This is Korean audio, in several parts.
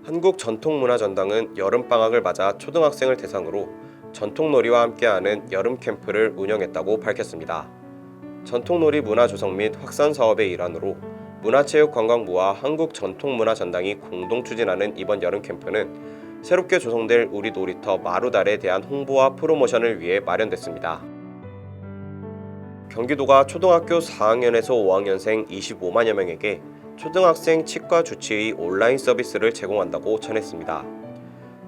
한국전통문화전당은 여름방학을 맞아 초등학생을 대상으로 전통놀이와 함께하는 여름 캠프를 운영했다고 밝혔습니다. 전통놀이 문화 조성 및 확산 사업의 일환으로 문화체육관광부와 한국전통문화전당이 공동 추진하는 이번 여름 캠프는 새롭게 조성될 우리 놀이터 마루달에 대한 홍보와 프로모션을 위해 마련됐습니다. 경기도가 초등학교 4학년에서 5학년생 25만여 명에게 초등학생 치과 주치의 온라인 서비스를 제공한다고 전했습니다.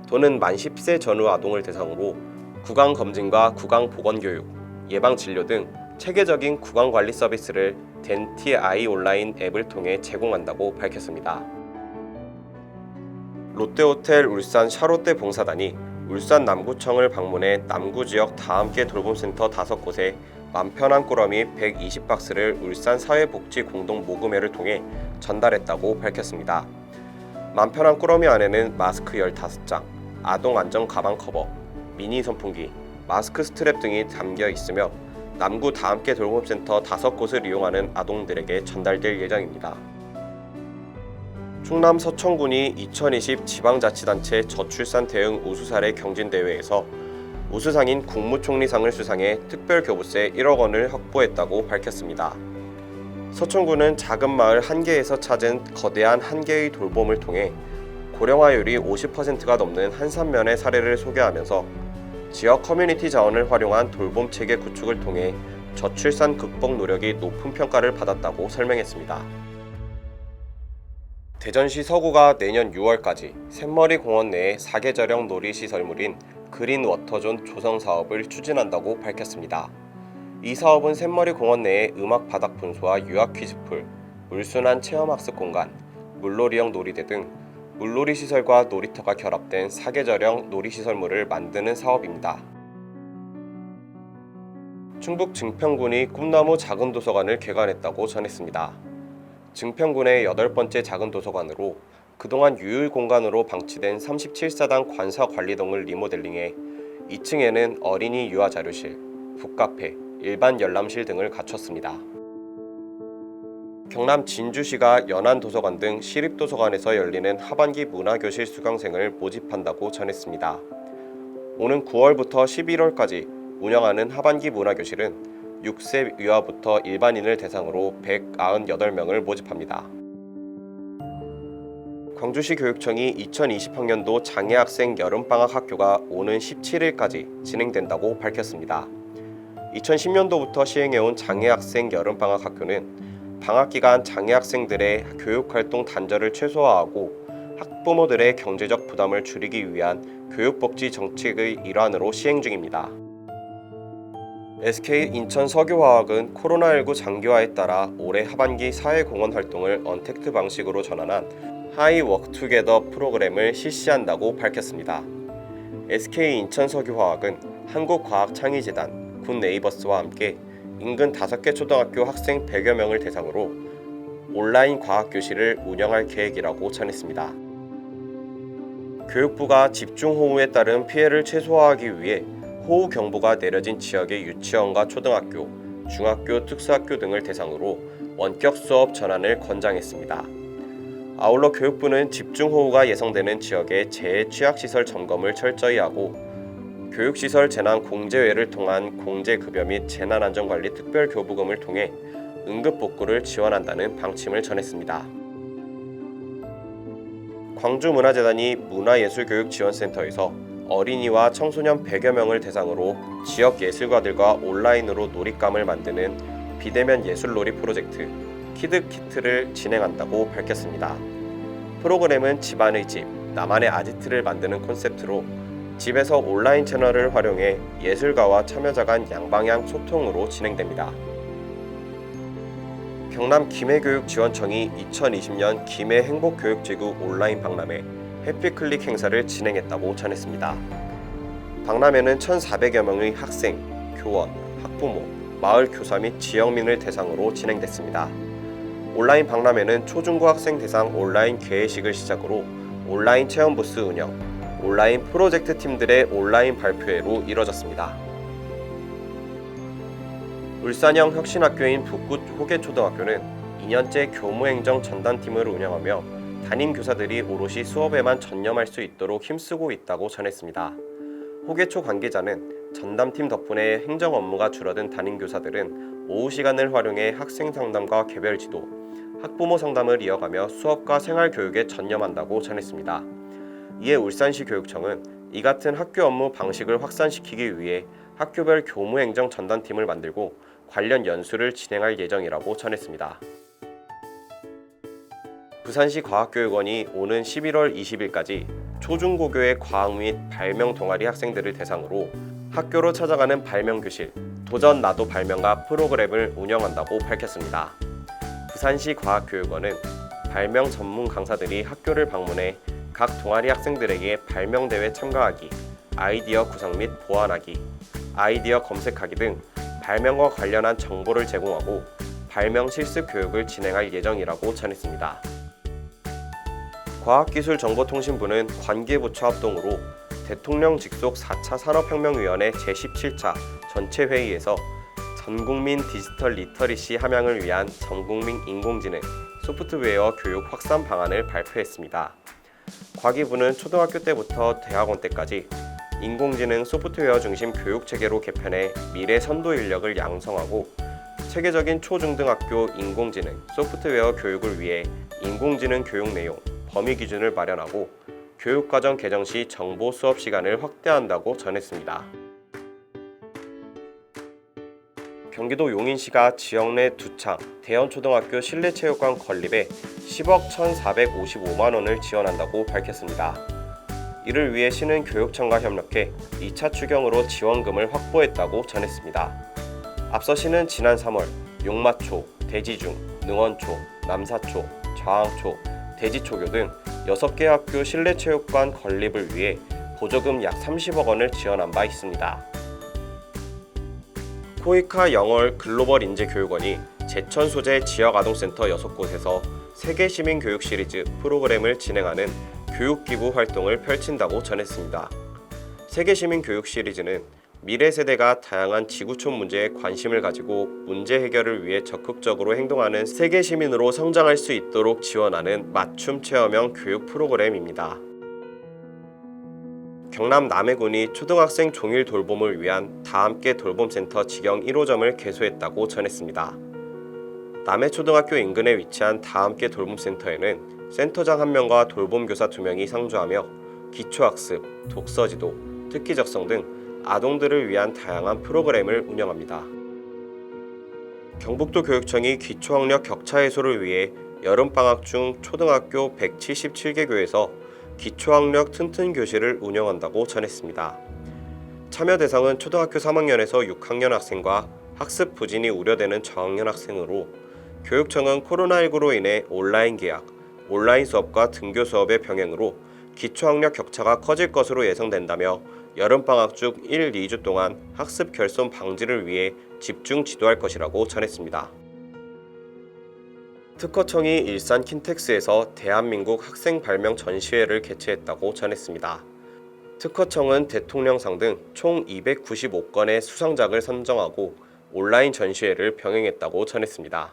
도는 만 10세 전후 아동을 대상으로 구강검진과 구강보건교육, 예방진료 등 체계적인 구강관리 서비스를 덴티아이 온라인 앱을 통해 제공한다고 밝혔습니다. 롯데호텔 울산 샤롯데 봉사단이 울산 남구청을 방문해 남구지역 다함께 돌봄센터 5곳에 맘편한 꾸러미 120박스를 울산 사회복지공동모금회를 통해 전달했다고 밝혔습니다. 맘편한 꾸러미 안에는 마스크 15장, 아동 안전 가방 커버, 미니 선풍기, 마스크 스트랩 등이 담겨 있으며 남구 다함께 돌봄센터 5곳을 이용하는 아동들에게 전달될 예정입니다. 충남 서천군이 2020 지방자치단체 저출산 대응 우수사례 경진대회에서 우수상인 국무총리상을 수상해 특별교부세 1억 원을 확보했다고 밝혔습니다. 서천군은 작은 마을 한 개에서 찾은 거대한 한 개의 돌봄을 통해 고령화율이 50%가 넘는 한산면의 사례를 소개하면서 지역 커뮤니티 자원을 활용한 돌봄 체계 구축을 통해 저출산 극복 노력이 높은 평가를 받았다고 설명했습니다. 대전시 서구가 내년 6월까지 샘머리 공원 내에 4계절형 놀이시설물인 그린 워터존 조성 사업을 추진한다고 밝혔습니다. 이 사업은 샘머리 공원 내에 음악 바닥 분수와 유학 퀴즈풀, 물순환 체험학습 공간, 물놀이형 놀이대 등 물놀이 시설과 놀이터가 결합된 4계절형 놀이시설물을 만드는 사업입니다. 충북 증평군이 꿈나무 작은 도서관을 개관했다고 전했습니다. 증평군의 8번째 작은 도서관으로 그동안 유휴 공간으로 방치된 37사당 관사관리동을 리모델링해 2층에는 어린이 유아자료실, 북카페, 일반 열람실 등을 갖췄습니다. 경남 진주시가 연안도서관 등 시립도서관에서 열리는 하반기 문화교실 수강생을 모집한다고 전했습니다. 오는 9월부터 11월까지 운영하는 하반기 문화교실은 6세 이하부터 일반인을 대상으로 198명을 모집합니다. 광주시 교육청이 2020학년도 장애학생 여름방학 학교가 오는 17일까지 진행된다고 밝혔습니다. 2010년도부터 시행해온 장애학생 여름방학 학교는 방학기간 장애학생들의 교육활동 단절을 최소화하고 학부모들의 경제적 부담을 줄이기 위한 교육복지 정책의 일환으로 시행 중입니다. SK 인천 석유화학은 코로나19 장기화에 따라 올해 하반기 사회공헌 활동을 언택트 방식으로 전환한 하이 워크투게더 프로그램을 실시한다고 밝혔습니다. SK 인천 석유화학은 한국과학창의재단, 굿네이버스와 함께 인근 5개 초등학교 학생 100여 명을 대상으로 온라인 과학교실을 운영할 계획이라고 전했습니다. 교육부가 집중호우에 따른 피해를 최소화하기 위해 호우경보가 내려진 지역의 유치원과 초등학교, 중학교, 특수학교 등을 대상으로 원격 수업 전환을 권장했습니다. 아울러 교육부는 집중호우가 예상되는 지역의 재취약시설 점검을 철저히 하고 교육시설 재난 공제회를 통한 공제급여 및 재난안전관리 특별교부금을 통해 응급복구를 지원한다는 방침을 전했습니다. 광주문화재단이 문화예술교육지원센터에서 어린이와 청소년 100여 명을 대상으로 지역 예술가들과 온라인으로 놀잇감을 만드는 비대면 예술놀이 프로젝트 키드키트를 진행한다고 밝혔습니다. 프로그램은 집안의 집, 나만의 아지트를 만드는 콘셉트로 집에서 온라인 채널을 활용해 예술가와 참여자 간 양방향 소통으로 진행됩니다. 경남 김해교육지원청이 2020년 김해 행복교육지구 온라인 박람회 해피클릭 행사를 진행했다고 전했습니다. 박람회는 1,400여 명의 학생, 교원, 학부모, 마을 교사 및 지역민을 대상으로 진행됐습니다. 온라인 박람회는 초중고 학생 대상 온라인 개회식을 시작으로 온라인 체험 부스 운영, 온라인 프로젝트 팀들의 온라인 발표회로 이뤄졌습니다. 울산형 혁신학교인 북구 호계초등학교는 2년째 교무행정 전담팀을 운영하며 담임 교사들이 오롯이 수업에만 전념할 수 있도록 힘쓰고 있다고 전했습니다. 호계초 관계자는 전담팀 덕분에 행정 업무가 줄어든 담임 교사들은 오후 시간을 활용해 학생 상담과 개별 지도, 학부모 상담을 이어가며 수업과 생활 교육에 전념한다고 전했습니다. 이에 울산시 교육청은 이 같은 학교 업무 방식을 확산시키기 위해 학교별 교무행정 전담팀을 만들고 관련 연수를 진행할 예정이라고 전했습니다. 부산시 과학교육원이 오는 11월 20일까지 초중고교의 과학 및 발명 동아리 학생들을 대상으로 학교로 찾아가는 발명교실, 도전 나도 발명가 프로그램을 운영한다고 밝혔습니다. 부산시 과학교육원은 발명 전문 강사들이 학교를 방문해 각 동아리 학생들에게 발명대회 참가하기, 아이디어 구상 및 보완하기, 아이디어 검색하기 등 발명과 관련한 정보를 제공하고 발명 실습 교육을 진행할 예정이라고 전했습니다. 과학기술정보통신부는 관계부처 합동으로 대통령 직속 4차 산업혁명위원회 제17차 전체회의에서 전국민 디지털 리터리시 함양을 위한 전국민 인공지능 소프트웨어 교육 확산 방안을 발표했습니다. 과기부는 초등학교 때부터 대학원 때까지 인공지능 소프트웨어 중심 교육체계로 개편해 미래 선도 인력을 양성하고 체계적인 초중등학교 인공지능 소프트웨어 교육을 위해 인공지능 교육 내용, 범위 기준을 마련하고 교육과정 개정 시 정보 수업 시간을 확대한다고 전했습니다. 경기도 용인시가 지역 내 두창 대연초등학교 실내체육관 건립에 10억 1,455만 원을 지원한다고 밝혔습니다. 이를 위해 시는 교육청과 협력해 2차 추경으로 지원금을 확보했다고 전했습니다. 앞서 시는 지난 3월 용마초, 대지중, 능원초, 남사초, 좌항초, 대지초교 등 6개 학교 실내체육관 건립을 위해 보조금 약 30억 원을 지원한 바 있습니다. 코이카 영월 글로벌 인재교육원이 제천 소재 지역아동센터 6곳에서 세계 시민교육 시리즈 프로그램을 진행하는 교육기부 활동을 펼친다고 전했습니다. 세계 시민교육 시리즈는 미래 세대가 다양한 지구촌 문제에 관심을 가지고 문제 해결을 위해 적극적으로 행동하는 세계 시민으로 성장할 수 있도록 지원하는 맞춤 체험형 교육 프로그램입니다. 경남 남해군이 초등학생 종일 돌봄을 위한 다함께 돌봄센터 직영 1호점을 개소했다고 전했습니다. 남해초등학교 인근에 위치한 다함께 돌봄센터에는 센터장 1명과 돌봄교사 2명이 상주하며 기초학습, 독서지도, 특기 적성 등 아동들을 위한 다양한 프로그램을 운영합니다. 경북도 교육청이 기초학력 격차 해소를 위해 여름방학 중 초등학교 177개 교에서 기초학력 튼튼 교실을 운영한다고 전했습니다. 참여 대상은 초등학교 3학년에서 6학년 학생과 학습 부진이 우려되는 저학년 학생으로 교육청은 코로나19로 인해 온라인 개학, 온라인 수업과 등교 수업의 병행으로 기초학력 격차가 커질 것으로 예상된다며 여름방학 중 1, 2주 동안 학습 결손 방지를 위해 집중 지도할 것이라고 전했습니다. 특허청이 일산 킨텍스에서 대한민국 학생 발명 전시회를 개최했다고 전했습니다. 특허청은 대통령상 등 총 295건의 수상작을 선정하고 온라인 전시회를 병행했다고 전했습니다.